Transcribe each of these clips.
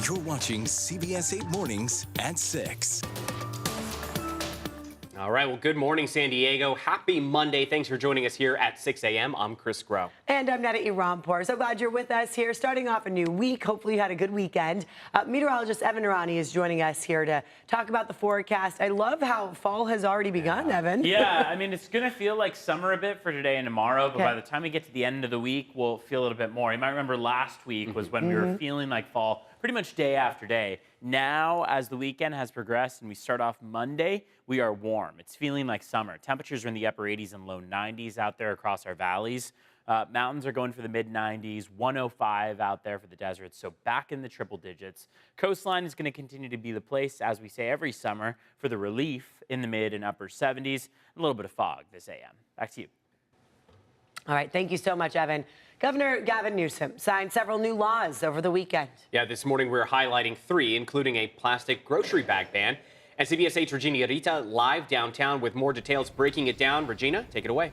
You're watching CBS 8 Mornings at 6. All right, well, good morning, San Diego. Happy Monday. Thanks for joining us here at 6 a.m. I'm Chris Groh. And I'm Nada Irampour. So glad you're with us here, starting off a new week. Hopefully you had a good weekend. Meteorologist Evan Irani is joining us here to talk about the forecast. I love how fall has already begun, Evan. Yeah, I mean, it's going to feel like summer a bit for today and tomorrow, but by the time we get to the end of the week, we'll feel a little bit more. You might remember last week was when we were feeling like fall pretty much day after day. Now, as the weekend has progressed and we start off Monday, we are warm. It's feeling like summer. Temperatures are in the upper 80s and low 90s out there across our valleys. Mountains are going for the mid-90s, 105 out there for the desert, so back in the triple digits. Coastline is going to continue to be the place, as we say every summer, for the relief in the mid and upper 70s. A little bit of fog this a.m. Back to you. All right, thank you so much, Evan. Governor Gavin Newsom signed several new laws over the weekend. Yeah, this morning we're highlighting 3, including a plastic grocery bag ban. And CBS 8's Regina Rita live downtown with more details breaking it down. Regina, take it away.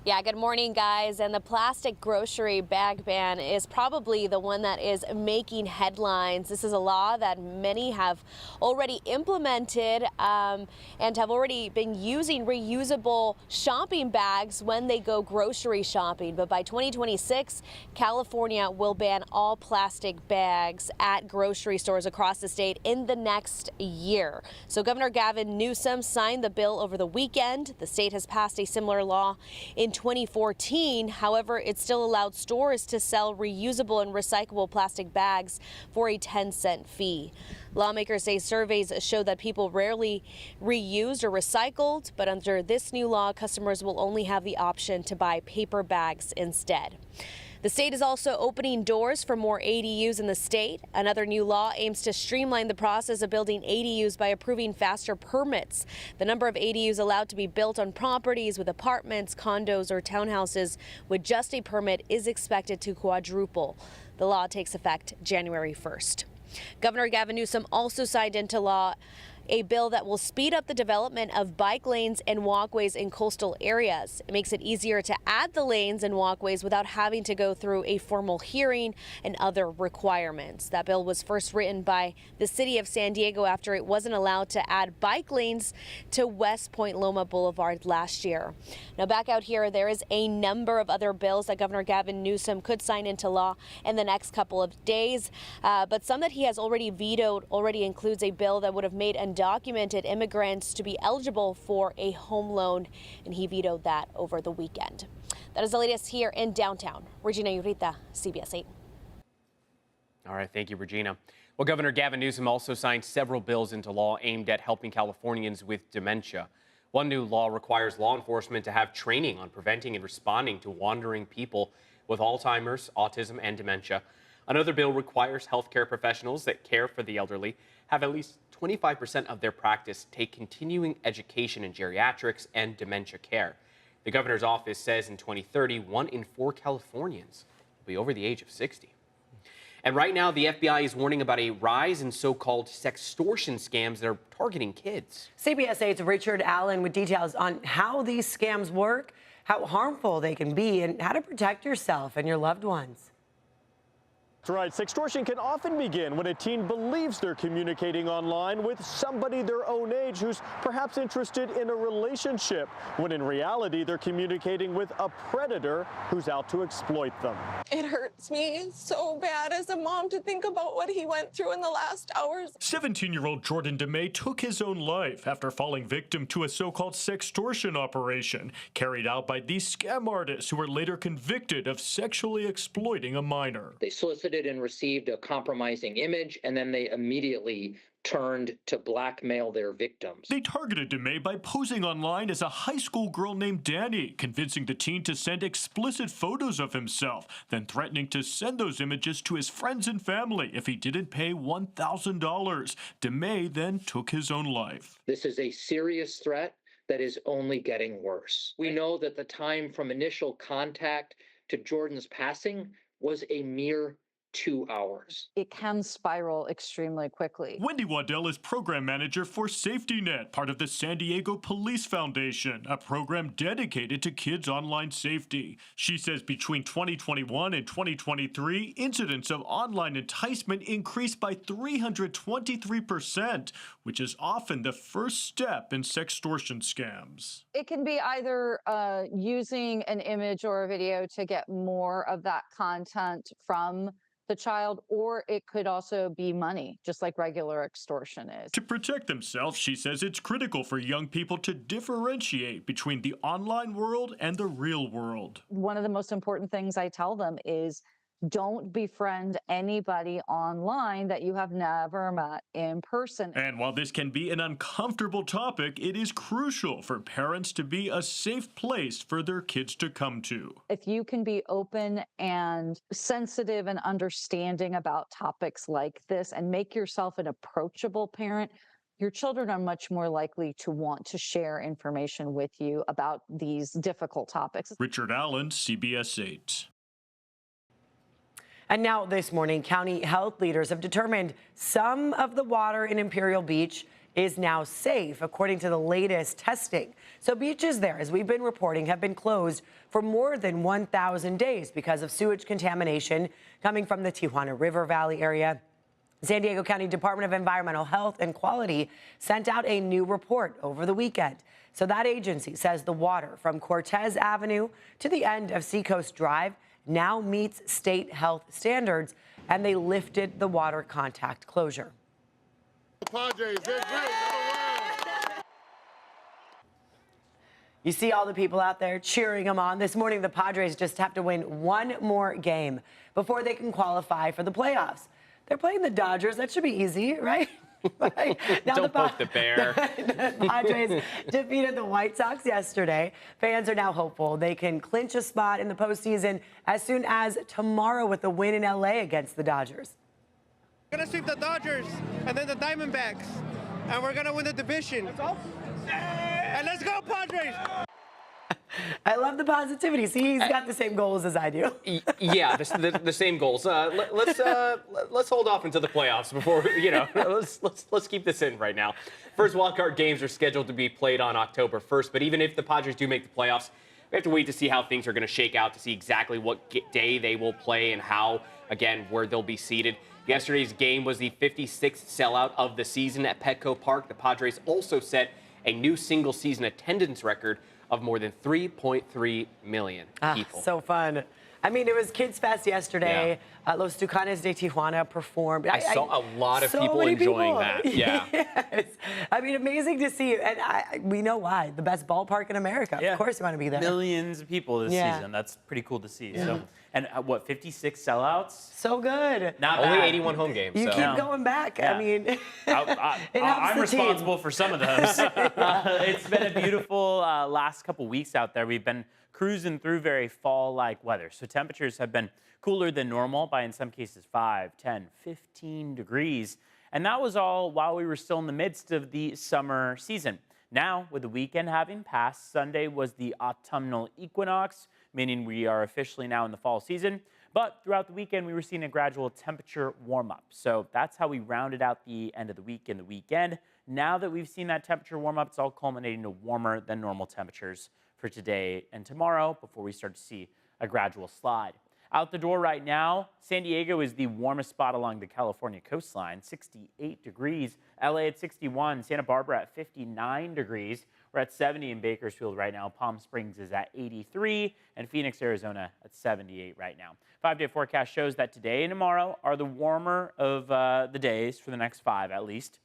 Yeah, good morning, guys. And the plastic grocery bag ban is probably the one that is making headlines. This is a law that many have already implemented and have already been using reusable shopping bags when they go grocery shopping. But by 2026, California will ban all plastic bags at grocery stores across the state in the next year. So Governor Gavin Newsom signed the bill over the weekend. The state has passed a similar law in 2014. However, it still allowed stores to sell reusable and recyclable plastic bags for a 10-cent fee. Lawmakers say surveys show that people rarely reused or recycled, but under this new law, customers will only have the option to buy paper bags instead. The state is also opening doors for more ADUs in the state. Another new law aims to streamline the process of building ADUs by approving faster permits. The number of ADUs allowed to be built on properties with apartments, condos, or townhouses with just a permit is expected to quadruple. The law takes effect January 1st. Governor Gavin Newsom also signed into law a bill that will speed up the development of bike lanes and walkways in coastal areas. It makes it easier to add the lanes and walkways without having to go through a formal hearing and other requirements. That bill was first written by the city of San Diego after it wasn't allowed to add bike lanes to West Point Loma Boulevard last year. Now back out here, there is a number of other bills that Governor Gavin Newsom could sign into law in the next couple of days, but some that he has already vetoed already includes a bill that would have made undocumented immigrants to be eligible for a home loan, and he vetoed that over the weekend. That is the latest here in downtown. Regina Urita, CBS 8. All right, thank you, Regina. Well, Governor Gavin Newsom also signed several bills into law aimed at helping Californians with dementia. One new law requires law enforcement to have training on preventing and responding to wandering people with Alzheimer's, autism, and dementia. Another bill requires healthcare professionals that care for the elderly have at least 25% of their practice take continuing education in geriatrics and dementia care. The governor's office says in 2030, 1 in 4 Californians will be over the age of 60. And right now, the FBI is warning about a rise in so-called sextortion scams that are targeting kids. CBS 8's Richard Allen with details on how these scams work, how harmful they can be, and how to protect yourself and your loved ones. That's right. Sextortion can often begin when a teen believes they're communicating online with somebody their own age who's perhaps interested in a relationship, when in reality they're communicating with a predator who's out to exploit them. It hurts me so bad as a mom to think about what he went through in the last hours. 17-year-old Jordan DeMay took his own life after falling victim to a so-called sextortion operation carried out by these scam artists who were later convicted of sexually exploiting a minor. They solicited and received a compromising image, and then they immediately turned to blackmail their victims. They targeted DeMay by posing online as a high school girl named Danny, convincing the teen to send explicit photos of himself, then threatening to send those images to his friends and family if he didn't pay $1,000. DeMay then took his own life. This is a serious threat that is only getting worse. We know that the time from initial contact to Jordan's passing was a mere 2 hours. It can spiral extremely quickly. Wendy Waddell is program manager for Safety Net, part of the San Diego Police Foundation, a program dedicated to kids' online safety. She says between 2021 and 2023, incidents of online enticement increased by 323%, which is often the first step in sextortion scams. It can be either using an image or a video to get more of that content from the child, or it could also be money, just like regular extortion is. To protect themselves, she says it's critical for young people to differentiate between the online world and the real world. One of the most important things I tell them is don't befriend anybody online that you have never met in person. And while this can be an uncomfortable topic, it is crucial for parents to be a safe place for their kids to come to. If you can be open and sensitive and understanding about topics like this and make yourself an approachable parent, your children are much more likely to want to share information with you about these difficult topics. Richard Allen, CBS 8. And now this morning, county health leaders have determined some of the water in Imperial Beach is now safe, according to the latest testing. So beaches there, as we've been reporting, have been closed for more than 1,000 days because of sewage contamination coming from the Tijuana River Valley area. San Diego County Department of Environmental Health and Quality sent out a new report over the weekend. So that agency says the water from Cortez Avenue to the end of Seacoast Drive now meets state health standards, and they lifted the water contact closure. Padres, they're great. You see all the people out there cheering them on. This morning, the Padres just have to win one more game before they can qualify for the playoffs. They're playing the Dodgers. That should be easy, right? Right. Now Don't poke the bear. The Padres defeated the White Sox yesterday. Fans are now hopeful they can clinch a spot in the postseason as soon as tomorrow with a win in LA against the Dodgers. We're going to sweep the Dodgers and then the Diamondbacks, and we're going to win the division. And let's go, Padres! I love the positivity. See, he's got the same goals as I do. Yeah, the same goals. Let's hold off until the playoffs before let's keep this in right now. First wildcard games are scheduled to be played on October 1st, but even if the Padres do make the playoffs, we have to wait to see how things are going to shake out to see exactly what day they will play and how, again, where they'll be seated. Yesterday's game was the 56th sellout of the season at Petco Park. The Padres also set a new single-season attendance record of more than 3.3 million people. So fun. I mean, it was Kids Fest yesterday. Yeah. Los Tucanes de Tijuana performed. I saw a lot of people enjoying that. Yeah. Yes. I mean, amazing to see. And we know why. The best ballpark in America. Yeah. Of course you want to be there. Millions of people this season. That's pretty cool to see. Yeah. So, and 56 sellouts? So good. Not only bad. 81 home games. You keep going back. Yeah. I mean, I'm responsible for some of those. It's been a beautiful last couple weeks out there. We've been cruising through very fall-like weather. So temperatures have been cooler than normal by, in some cases, 5, 10, 15 degrees. And that was all while we were still in the midst of the summer season. Now, with the weekend having passed, Sunday was the autumnal equinox, meaning we are officially now in the fall season. But throughout the weekend, we were seeing a gradual temperature warm-up. So that's how we rounded out the end of the week and the weekend. Now that we've seen that temperature warm up, it's all culminating to warmer than normal temperatures for today and tomorrow before we start to see a gradual slide. Out the door right now, San Diego is the warmest spot along the California coastline, 68 degrees. LA at 61, Santa Barbara at 59 degrees. We're at 70 in Bakersfield right now. Palm Springs is at 83, and Phoenix, Arizona at 78 right now. 5-day forecast shows that today and tomorrow are the warmer of the days for the next 5 at least.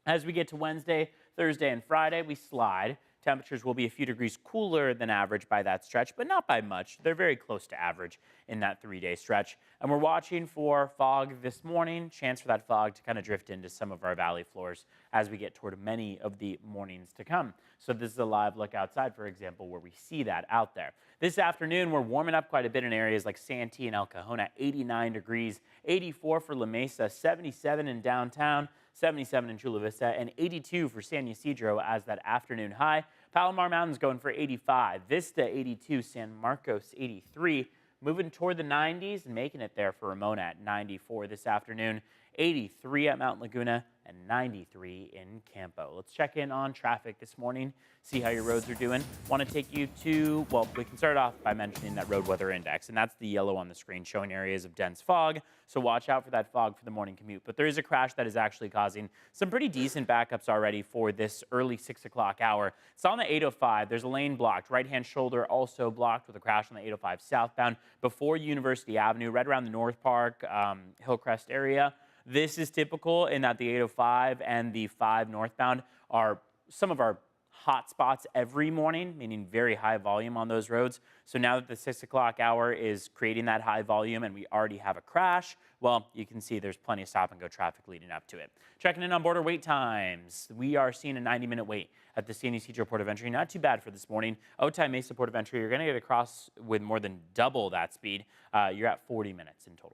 As we get to Wednesday, Thursday, and Friday, we slide. Temperatures will be a few degrees cooler than average by that stretch, but not by much. They're very close to average in that 3-day stretch. And we're watching for fog this morning, chance for that fog to kind of drift into some of our valley floors as we get toward many of the mornings to come. So this is a live look outside, for example, where we see that out there. This afternoon, we're warming up quite a bit in areas like Santee and El Cajon at 89 degrees, 84 for La Mesa, 77 in downtown, 77 in Chula Vista, and 82 for San Ysidro as that afternoon high. Palomar Mountain's going for 85, Vista 82, San Marcos 83, moving toward the 90s and making it there for Ramona at 94 this afternoon, 83 at Mount Laguna, and 93 in Campo. Let's check in on traffic this morning, see how your roads are doing. Want to take you to, well, we can start off by mentioning that road weather index, and that's the yellow on the screen showing areas of dense fog. So watch out for that fog for the morning commute. But there is a crash that is actually causing some pretty decent backups already for this early 6 o'clock hour. It's on the 805. There's a lane blocked. Right-hand shoulder also blocked with a crash on the 805 southbound before University Avenue, right around the North Park, Hillcrest area. This is typical in that the 805 and the 5 northbound are some of our hot spots every morning, meaning very high volume on those roads. So now that the 6 o'clock hour is creating that high volume and we already have a crash, well, you can see there's plenty of stop and go traffic leading up to it. Checking in on border wait times. We are seeing a 90-minute wait at the San Ysidro Port of Entry. Not too bad for this morning. Otay Mesa Port of Entry, you're going to get across with more than double that speed. You're at 40 minutes in total.